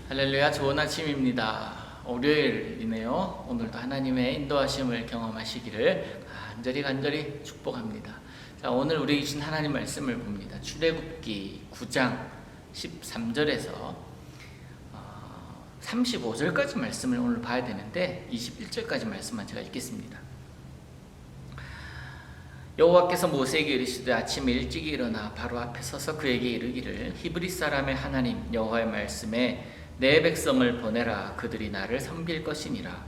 할렐루야, 좋은 아침입니다. 월요일이네요. 오늘도 하나님의 인도하심을 경험하시기를 간절히 축복합니다. 자, 오늘 우리 주신 하나님 말씀을 봅니다. 출애굽기 9장 13절에서 35절까지 말씀을 오늘 봐야 되는데 21절까지 말씀만 제가 읽겠습니다. 여호와께서 모세에게 이르시되 아침에 일찍 일어나 바로 앞에 서서 그에게 이르기를 히브리 사람의 하나님 여호와의 말씀에 내 백성을 보내라. 그들이 나를 섬길 것이니라.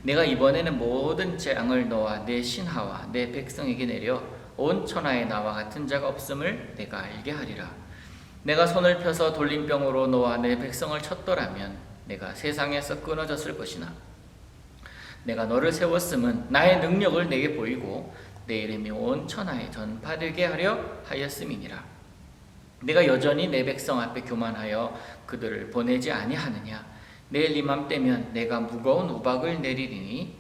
내가 이번에는 모든 재앙을 너와 내 신하와 내 백성에게 내려 온 천하에 나와 같은 자가 없음을 내가 알게 하리라. 내가 손을 펴서 돌림병으로 너와 내 백성을 쳤더라면 내가 세상에서 끊어졌을 것이나 내가 너를 세웠음은 나의 능력을 내게 보이고 내 이름이 온 천하에 전파되게 하려 하였음이니라. 내가 여전히 내 백성 앞에 교만하여 그들을 보내지 아니하느냐. 내일 이맘때면 내가 무거운 우박을 내리리니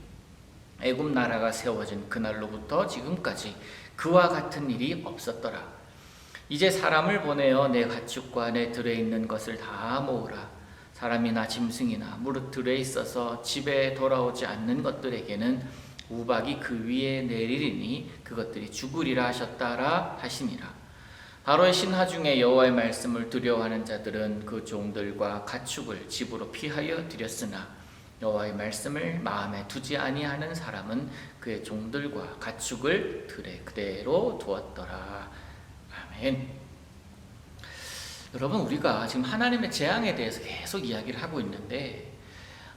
애굽 나라가 세워진 그날로부터 지금까지 그와 같은 일이 없었더라. 이제 사람을 보내어 내 가축과 내 들에 있는 것을 다 모으라. 사람이나 짐승이나 무릇 들에 있어서 집에 돌아오지 않는 것들에게는 우박이 그 위에 내리리니 그것들이 죽으리라 하셨다라 하시니라. 바로의 신하 중에 여호와의 말씀을 두려워하는 자들은 그 종들과 가축을 집으로 피하여 들였으나 여호와의 말씀을 마음에 두지 아니하는 사람은 그의 종들과 가축을 들에 그대로 두었더라. 아멘. 여러분, 우리가 지금 하나님의 재앙에 대해서 계속 이야기를 하고 있는데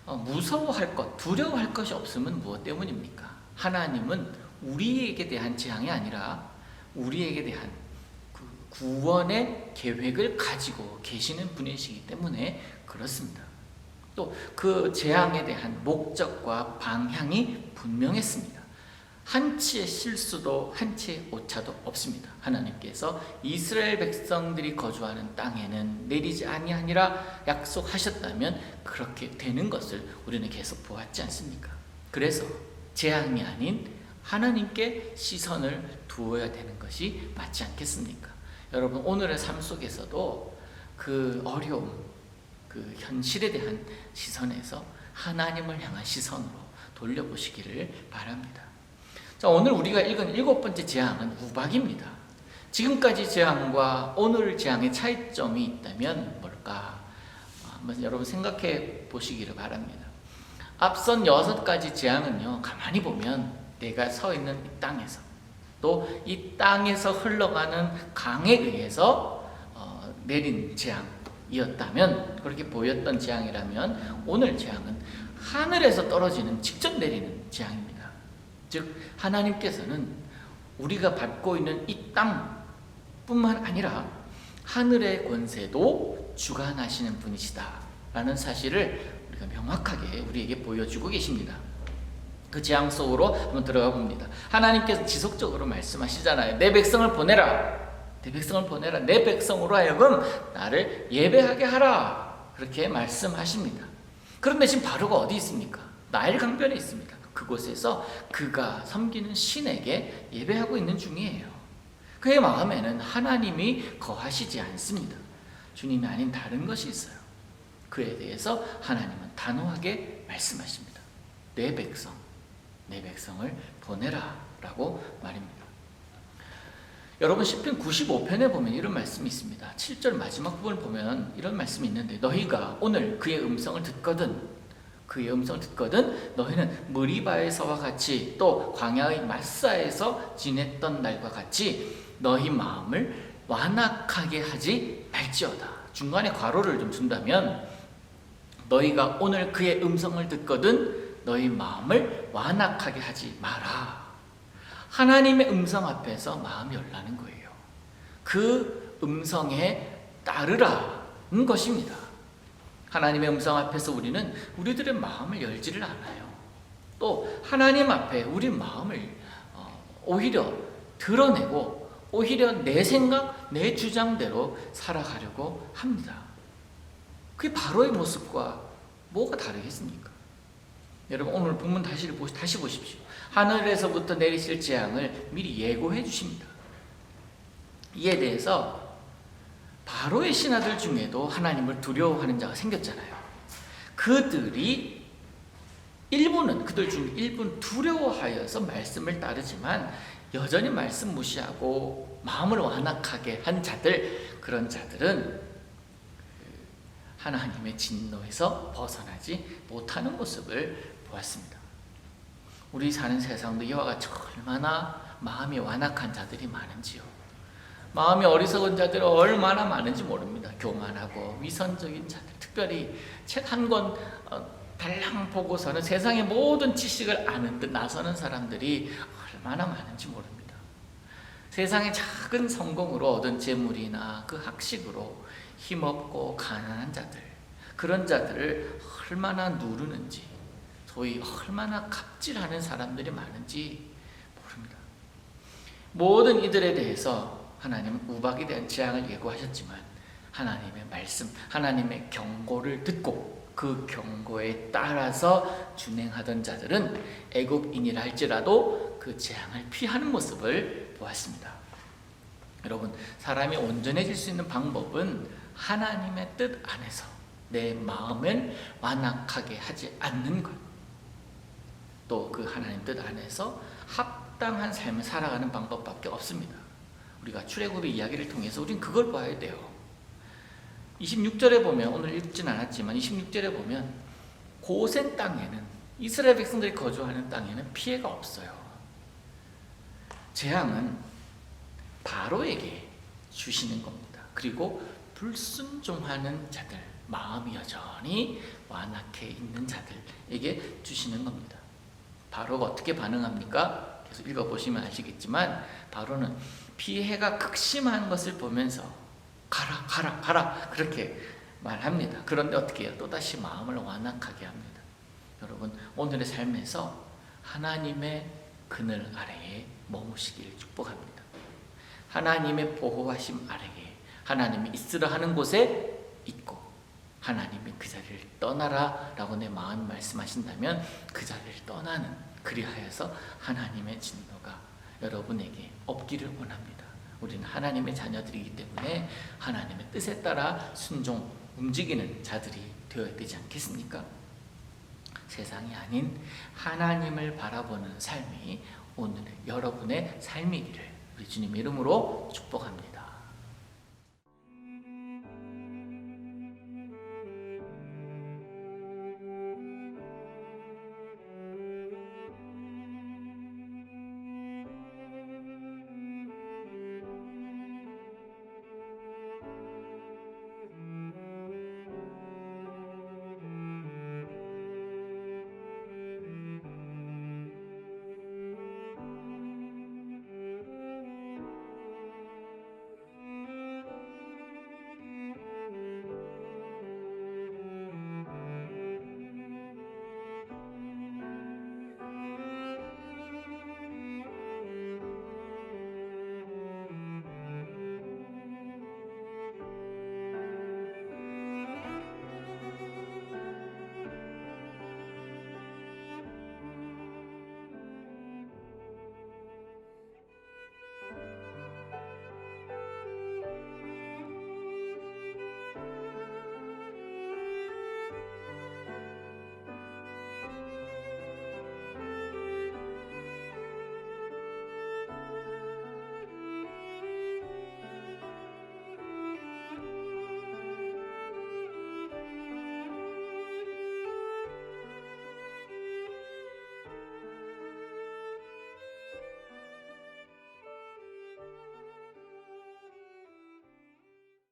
무서워할 것, 두려워할 것이 없으면 무엇 때문입니까? 하나님은 우리에게 대한 재앙이 아니라 우리에게 대한 구원의 계획을 가지고 계시는 분이시기 때문에 그렇습니다. 또 그 재앙에 대한 목적과 방향이 분명했습니다. 한치의 실수도 한치의 오차도 없습니다. 하나님께서 이스라엘 백성들이 거주하는 땅에는 내리지 아니하니라 약속하셨다면 그렇게 되는 것을 우리는 계속 보았지 않습니까? 그래서 재앙이 아닌 하나님께 시선을 두어야 되는 것이 맞지 않겠습니까? 여러분, 오늘의 삶 속에서도 그 어려움, 그 현실에 대한 시선에서 하나님을 향한 시선으로 돌려보시기를 바랍니다. 자, 오늘 우리가 읽은 7번째 재앙은 우박입니다. 지금까지 재앙과 오늘 재앙의 차이점이 있다면 뭘까? 한번 여러분 생각해 보시기를 바랍니다. 앞선 6가지 재앙은요, 가만히 보면 내가 서 있는 이 땅에서 또 이 땅에서 흘러가는 강에 의해서 내린 재앙이었다면, 그렇게 보였던 재앙이라면 오늘 재앙은 하늘에서 떨어지는 직접 내리는 재앙입니다. 즉 하나님께서는 우리가 밟고 있는 이 땅뿐만 아니라 하늘의 권세도 주관하시는 분이시다 라는 사실을 우리가 명확하게 우리에게 보여주고 계십니다. 그 재앙 속으로 한번 들어가 봅니다. 하나님께서 지속적으로 말씀하시잖아요. 내 백성을 보내라. 내 백성을 보내라. 내 백성으로 하여금 나를 예배하게 하라. 그렇게 말씀하십니다. 그런데 지금 바로가 어디 있습니까? 나일 강변에 있습니다. 그곳에서 그가 섬기는 신에게 예배하고 있는 중이에요. 그의 마음에는 하나님이 거하시지 않습니다. 주님이 아닌 다른 것이 있어요. 그에 대해서 하나님은 단호하게 말씀하십니다. 내 백성을 보내라 라고 말입니다. 여러분, 시편 95편에 보면 이런 말씀이 있습니다. 7절 마지막 부분을 보면 이런 말씀이 있는데 너희가 오늘 그의 음성을 듣거든 너희는 무리바에서와 같이 또 광야의 마사에서 지냈던 날과 같이 너희 마음을 완악하게 하지 말지어다. 중간에 괄호를 좀 준다면 너희가 오늘 그의 음성을 듣거든 너희 마음을 완악하게 하지 마라. 하나님의 음성 앞에서 마음이 열라는 거예요. 그 음성에 따르라는 것입니다. 하나님의 음성 앞에서 우리는 우리들의 마음을 열지를 않아요. 또 하나님 앞에 우리 마음을 오히려 드러내고 오히려 내 생각, 내 주장대로 살아가려고 합니다. 그게 바로의 모습과 뭐가 다르겠습니까? 여러분, 오늘 본문 다시 보십시오. 하늘에서부터 내리실 재앙을 미리 예고해 주십니다. 이에 대해서 바로의 신하들 중에도 하나님을 두려워하는 자가 생겼잖아요. 그들이 그들 중 일부는 두려워하여서 말씀을 따르지만 여전히 말씀 무시하고 마음을 완악하게 한 자들, 그런 자들은 하나님의 진노에서 벗어나지 못하는 모습을 보았습니다. 우리 사는 세상도 이와 같이 얼마나 마음이 완악한 자들이 많은지요. 마음이 어리석은 자들이 얼마나 많은지 모릅니다. 교만하고 위선적인 자들, 특별히 책 한 권 달랑 보고서는 세상의 모든 지식을 아는 듯 나서는 사람들이 얼마나 많은지 모릅니다. 세상의 작은 성공으로 얻은 재물이나 그 학식으로 힘없고 가난한 자들, 그런 자들을 얼마나 누르는지, 소위 얼마나 갑질하는 사람들이 많은지 모릅니다. 모든 이들에 대해서 하나님은 우박에 대한 재앙을 예고하셨지만 하나님의 말씀, 하나님의 경고를 듣고 그 경고에 따라서 준행하던 자들은 애국인이라 할지라도 그 재앙을 피하는 모습을 보았습니다. 여러분, 사람이 온전해질 수 있는 방법은 하나님의 뜻 안에서 내 마음을 완악하게 하지 않는 것, 또 그 하나님 뜻 안에서 합당한 삶을 살아가는 방법밖에 없습니다. 우리가 출애굽의 이야기를 통해서 우린 그걸 봐야 돼요. 26절에 보면, 오늘 읽진 않았지만 26절에 보면 고센 땅에는, 이스라엘 백성들이 거주하는 땅에는 피해가 없어요. 재앙은 바로에게 주시는 겁니다. 그리고 불순종하는 자들, 마음이 여전히 완악해 있는 자들에게 주시는 겁니다. 바로가 어떻게 반응합니까? 계속 읽어보시면 아시겠지만 바로는 피해가 극심한 것을 보면서 가라 그렇게 말합니다. 그런데 어떻게 해요? 또다시 마음을 완악하게 합니다. 여러분, 오늘의 삶에서 하나님의 그늘 아래에 머무시기를 축복합니다. 하나님의 보호하심 아래에, 하나님이 있으라 하는 곳에 있고 하나님이 그 자리를 떠나라 라고 내 마음이 말씀하신다면 그 자리를 떠나는, 그리하여서 하나님의 진노가 여러분에게 없기를 원합니다. 우리는 하나님의 자녀들이기 때문에 하나님의 뜻에 따라 순종, 움직이는 자들이 되어야 되지 않겠습니까? 세상이 아닌 하나님을 바라보는 삶이 오늘 여러분의 삶이기를 우리 주님 이름으로 축복합니다.